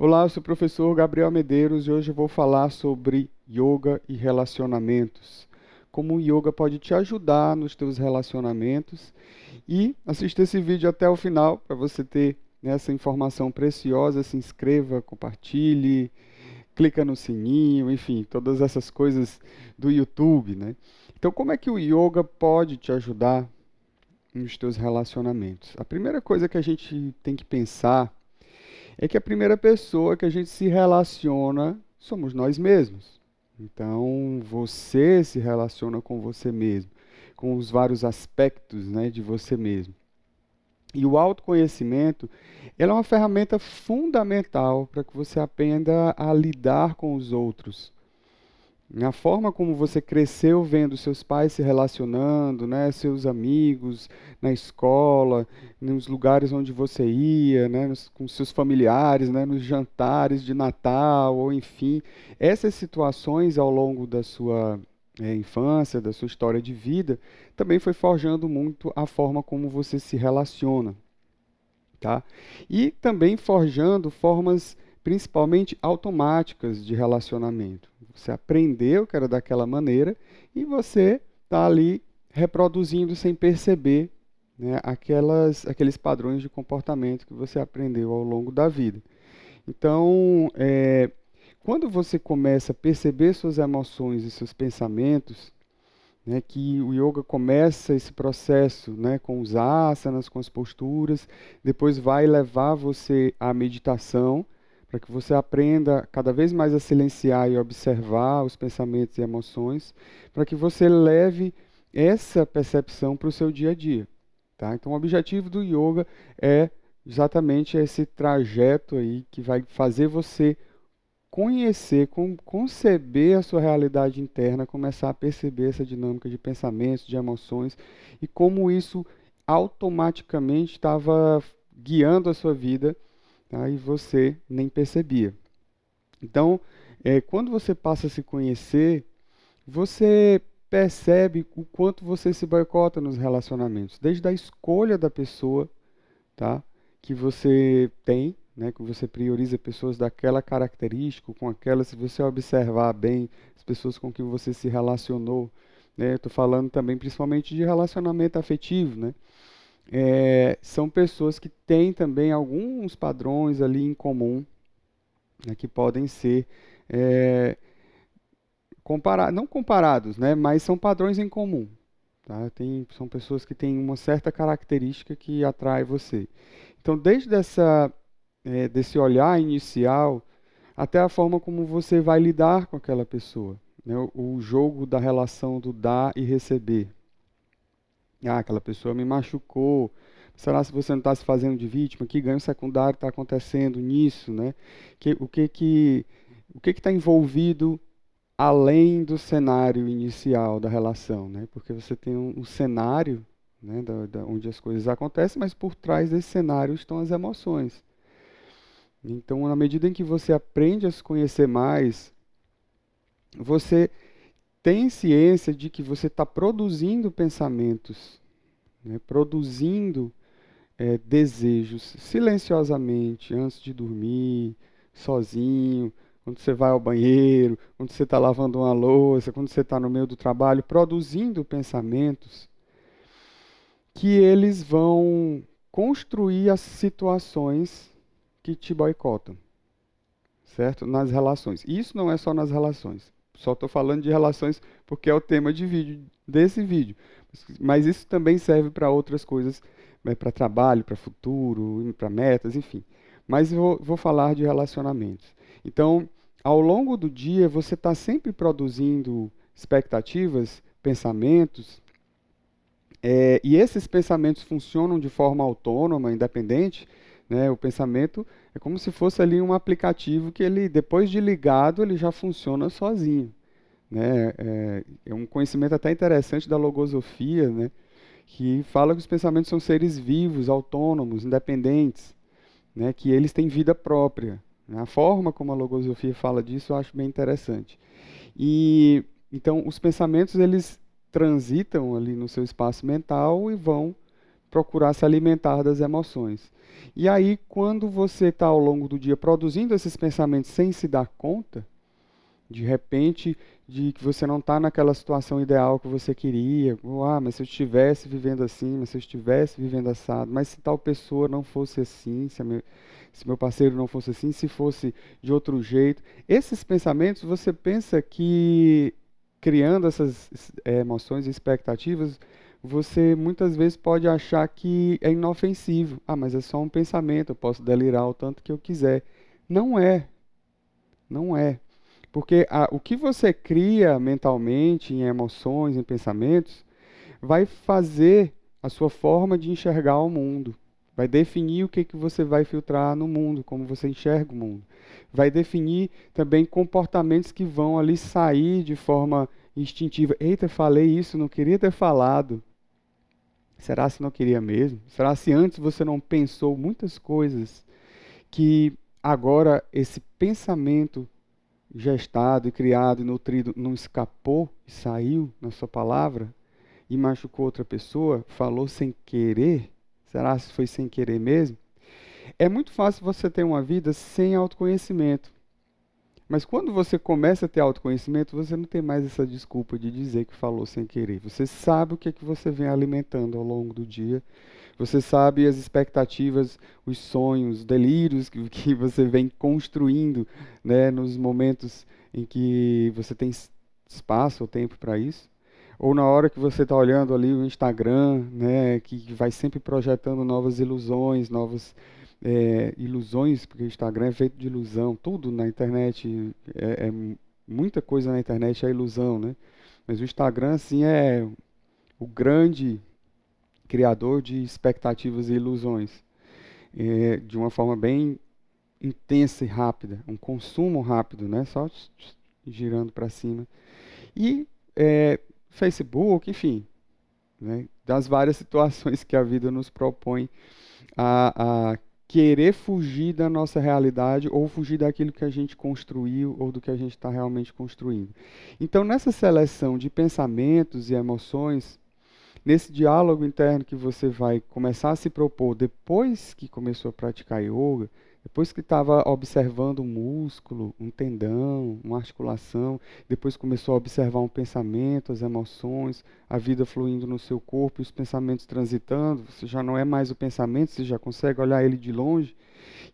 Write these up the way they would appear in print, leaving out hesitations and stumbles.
Olá, eu sou o professor Gabriel Medeiros e hoje eu vou falar sobre yoga e relacionamentos. Como o yoga pode te ajudar nos teus relacionamentos e assista esse vídeo até o final para você ter essa informação preciosa. Se inscreva, compartilhe, clica no sininho, enfim, todas essas coisas do YouTube, né? Então, como é que o yoga pode te ajudar nos teus relacionamentos? A primeira coisa que a gente tem que pensar é que a primeira pessoa que a gente se relaciona somos nós mesmos. Então, você se relaciona com você mesmo, com os vários aspectos, né, de você mesmo. E o autoconhecimento, ele é uma ferramenta fundamental para que você aprenda a lidar com os outros. A forma como você cresceu vendo seus pais se relacionando, né, seus amigos na escola, nos lugares onde você ia, né, com seus familiares, né, nos jantares de Natal, ou enfim, essas situações ao longo da sua infância, da sua história de vida, também foi forjando muito a forma como você se relaciona, tá? E também forjando formas principalmente automáticas de relacionamento. Você aprendeu que era daquela maneira e você está ali reproduzindo sem perceber, né, aqueles padrões de comportamento que você aprendeu ao longo da vida. Então, quando você começa a perceber suas emoções e seus pensamentos, né, que o yoga começa esse processo, né, com os asanas, com as posturas, depois vai levar você à meditação, para que você aprenda cada vez mais a silenciar e observar os pensamentos e emoções, para que você leve essa percepção para o seu dia a dia. Tá? Então, o objetivo do yoga é exatamente esse trajeto aí que vai fazer você conhecer, conceber a sua realidade interna, começar a perceber essa dinâmica de pensamentos, de emoções e como isso automaticamente estava guiando a sua vida, tá? E você nem percebia. Então, quando você passa a se conhecer, você percebe o quanto você se boicota nos relacionamentos, desde a escolha da pessoa, tá? Que você tem, né? Que você prioriza pessoas daquela característica, com aquela, se você observar bem as pessoas com quem você se relacionou, né? Estou falando também principalmente de relacionamento afetivo, né? São pessoas que têm também alguns padrões ali em comum, né? Que podem ser não comparados, né? Mas são padrões em comum. Tá? São pessoas que têm uma certa característica que atrai você. Então, desde desse olhar inicial até a forma como você vai lidar com aquela pessoa, né? O jogo da relação do dar e receber. Ah, aquela pessoa me machucou. Será se você não está se fazendo de vítima? Que ganho secundário está acontecendo nisso, né? O que está envolvido além do cenário inicial da relação, né? Porque você tem um cenário, né, onde as coisas acontecem, mas por trás desse cenário estão as emoções. Então, na medida em que você aprende a se conhecer mais, você tem ciência de que você está produzindo pensamentos, né, produzindo desejos silenciosamente antes de dormir, sozinho, quando você vai ao banheiro, quando você está lavando uma louça, quando você está no meio do trabalho, produzindo pensamentos que eles vão construir as situações que te boicotam, certo? Nas relações. Isso não é só nas relações. Só estou falando de relações porque é o tema desse vídeo. Mas isso também serve para outras coisas, né, para trabalho, para futuro, para metas, enfim. Mas eu vou falar de relacionamentos. Então, ao longo do dia, você está sempre produzindo expectativas, pensamentos, e esses pensamentos funcionam de forma autônoma, independente, né? O pensamento é como se fosse ali um aplicativo que ele, depois de ligado, ele já funciona sozinho, né? É um conhecimento até interessante da logosofia, né? Que fala que os pensamentos são seres vivos, autônomos, independentes, né? Que eles têm vida própria. A forma como a logosofia fala disso eu acho bem interessante. E então os pensamentos eles transitam ali no seu espaço mental e vão procurar se alimentar das emoções. E aí, quando você está ao longo do dia produzindo esses pensamentos sem se dar conta, de repente, de que você não está naquela situação ideal que você queria. Mas se eu estivesse vivendo assim, mas se eu estivesse vivendo assado, mas se tal pessoa não fosse assim, se meu parceiro não fosse assim, se fosse de outro jeito. Esses pensamentos, você pensa que, criando essas emoções e expectativas, você muitas vezes pode achar que é inofensivo. Mas é só um pensamento, eu posso delirar o tanto que eu quiser. Não é, não é. Porque o que você cria mentalmente, em emoções, em pensamentos, vai fazer a sua forma de enxergar o mundo. Vai definir o que você vai filtrar no mundo, como você enxerga o mundo. Vai definir também comportamentos que vão ali sair de forma instintiva. Eita, falei isso, não queria ter falado. Será se não queria mesmo? Será se antes você não pensou muitas coisas que agora esse pensamento gestado e criado e nutrido não escapou e saiu na sua palavra e machucou outra pessoa, falou sem querer? Será que foi sem querer mesmo? É muito fácil você ter uma vida sem autoconhecimento. Mas quando você começa a ter autoconhecimento, você não tem mais essa desculpa de dizer que falou sem querer. Você sabe o que é que você vem alimentando ao longo do dia. Você sabe as expectativas, os sonhos, os delírios que você vem construindo, né, nos momentos em que você tem espaço ou tempo para isso. Ou na hora que você está olhando ali o Instagram, né, que vai sempre projetando novas ilusões, novas ilusões, porque o Instagram é feito de ilusão. Tudo na internet, muita coisa na internet é ilusão, né? Mas o Instagram, assim, é o grande criador de expectativas e ilusões, de uma forma bem intensa e rápida, um consumo rápido, né? Só girando para cima. E Facebook, enfim, né? Das várias situações que a vida nos propõe a querer fugir da nossa realidade ou fugir daquilo que a gente construiu ou do que a gente está realmente construindo. Então, nessa seleção de pensamentos e emoções, nesse diálogo interno que você vai começar a se propor depois que começou a praticar yoga, depois que estava observando um músculo, um tendão, uma articulação, depois começou a observar um pensamento, as emoções, a vida fluindo no seu corpo, e os pensamentos transitando, você já não é mais o pensamento, você já consegue olhar ele de longe,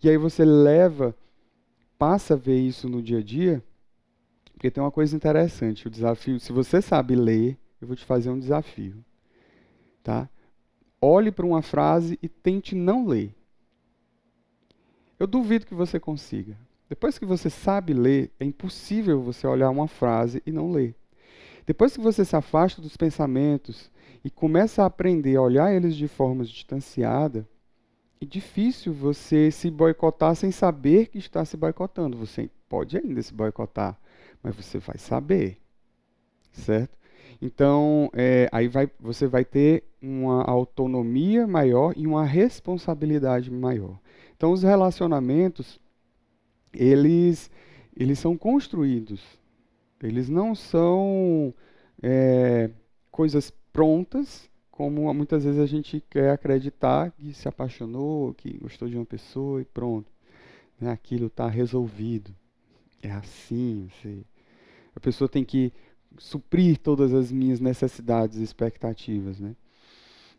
e aí você passa a ver isso no dia a dia, porque tem uma coisa interessante, o desafio, se você sabe ler, eu vou te fazer um desafio. Tá? Olhe para uma frase e tente não ler. Eu duvido que você consiga. Depois que você sabe ler, é impossível você olhar uma frase e não ler. Depois que você se afasta dos pensamentos e começa a aprender a olhar eles de forma distanciada, é difícil você se boicotar sem saber que está se boicotando. Você pode ainda se boicotar, mas você vai saber, certo? Então, você vai ter uma autonomia maior e uma responsabilidade maior. Então, os relacionamentos, eles são construídos. Eles não são coisas prontas, como muitas vezes a gente quer acreditar que se apaixonou, que gostou de uma pessoa e pronto. Né? Aquilo está resolvido. É assim. A pessoa tem que suprir todas as minhas necessidades e expectativas, né?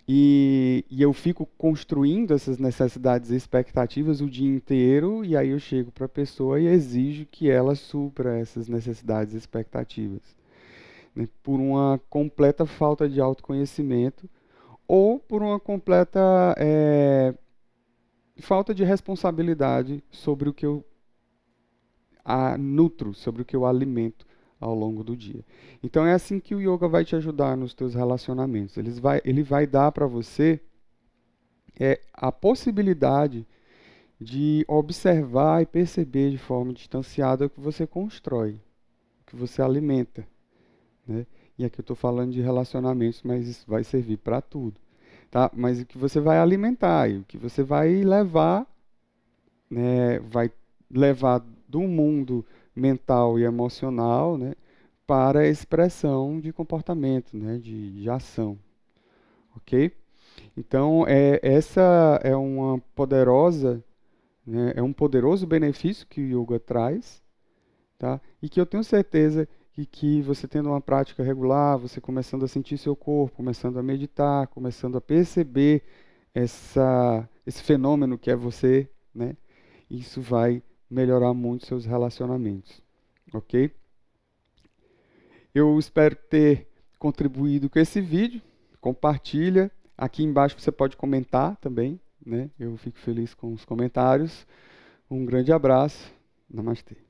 E eu fico construindo essas necessidades e expectativas o dia inteiro, e aí eu chego para a pessoa e exijo que ela supra essas necessidades e expectativas, né? Por uma completa falta de autoconhecimento ou por uma completa falta de responsabilidade sobre o que eu nutro, sobre o que eu alimento ao longo do dia. Então é assim que o yoga vai te ajudar nos teus relacionamentos. Ele vai dar para você a possibilidade de observar e perceber de forma distanciada o que você constrói, o que você alimenta, né? E aqui eu estou falando de relacionamentos, mas isso vai servir para tudo, tá? Mas o que você vai alimentar e o que você vai levar, né? Vai levar do mundo mental e emocional, né, para a expressão de comportamento, né, de ação, ok? Então, essa é uma poderosa, né, é um poderoso benefício que o yoga traz, tá? E que eu tenho certeza que você tendo uma prática regular, você começando a sentir seu corpo, começando a meditar, começando a perceber esse fenômeno que é você, né? Isso vai melhorar muito seus relacionamentos, ok? Eu espero ter contribuído com esse vídeo. Compartilha. Aqui embaixo você pode comentar também, né? Eu fico feliz com os comentários. Um grande abraço. Namastê.